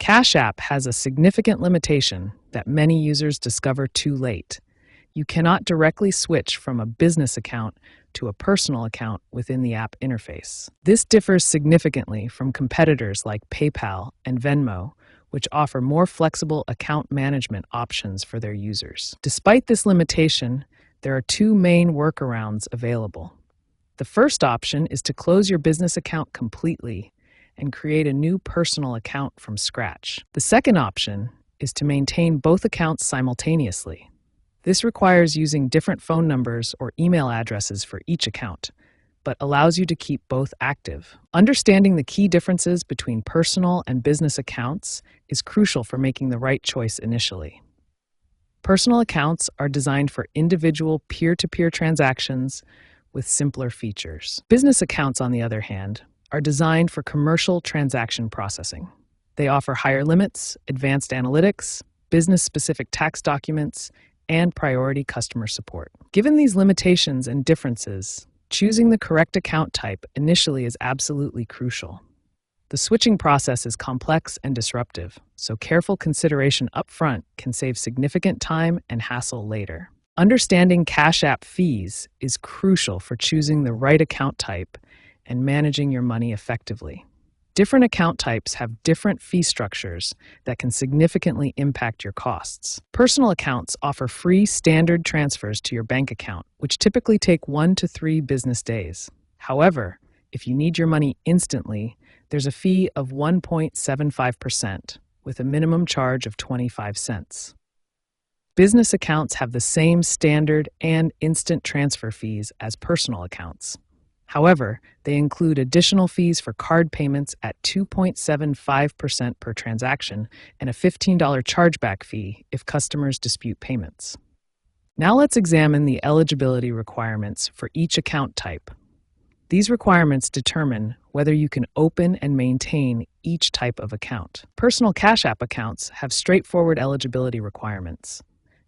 Cash App has a significant limitation that many users discover too late. You cannot directly switch from a business account to a personal account within the app interface. This differs significantly from competitors like PayPal and Venmo, which offer more flexible account management options for their users. Despite this limitation, there are two main workarounds available. The first option is to close your business account completely and create a new personal account from scratch. The second option is to maintain both accounts simultaneously. This requires using different phone numbers or email addresses for each account, but allows you to keep both active. Understanding the key differences between personal and business accounts is crucial for making the right choice initially. Personal accounts are designed for individual peer-to-peer transactions with simpler features. Business accounts, on the other hand, are designed for commercial transaction processing. They offer higher limits, advanced analytics, business-specific tax documents, and priority customer support. Given these limitations and differences, choosing the correct account type initially is absolutely crucial. The switching process is complex and disruptive, so careful consideration upfront can save significant time and hassle later. Understanding Cash App fees is crucial for choosing the right account type and managing your money effectively. Different account types have different fee structures that can significantly impact your costs. Personal accounts offer free standard transfers to your bank account, which typically take 1 to 3 business days. However, if you need your money instantly, there's a fee of 1.75% with a minimum charge of 25 cents. Business accounts have the same standard and instant transfer fees as personal accounts. However, they include additional fees for card payments at 2.75% per transaction and a $15 chargeback fee if customers dispute payments. Now let's examine the eligibility requirements for each account type. These requirements determine whether you can open and maintain each type of account. Personal Cash App accounts have straightforward eligibility requirements.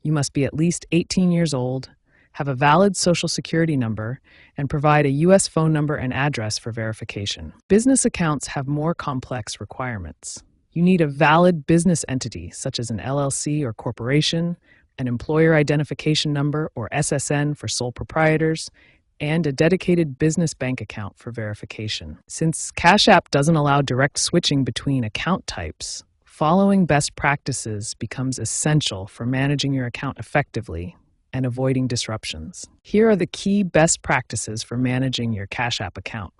You must be at least 18 years old, have a valid social security number, and provide a U.S. phone number and address for verification. Business accounts have more complex requirements. You need a valid business entity, such as an LLC or corporation, an employer identification number or SSN for sole proprietors, and a dedicated business bank account for verification. Since Cash App doesn't allow direct switching between account types, following best practices becomes essential for managing your account effectively and avoiding disruptions. Here are the key best practices for managing your Cash App account.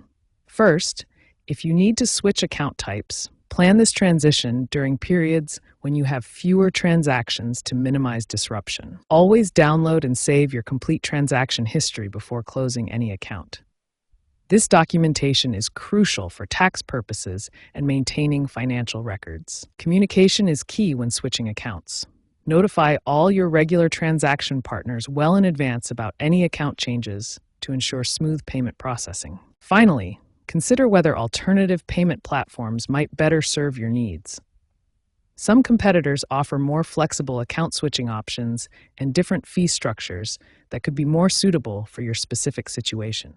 First, if you need to switch account types, plan this transition during periods when you have fewer transactions to minimize disruption. Always download and save your complete transaction history before closing any account. This documentation is crucial for tax purposes and maintaining financial records. Communication is key when switching accounts. Notify all your regular transaction partners well in advance about any account changes to ensure smooth payment processing. Finally, consider whether alternative payment platforms might better serve your needs. Some competitors offer more flexible account switching options and different fee structures that could be more suitable for your specific situation.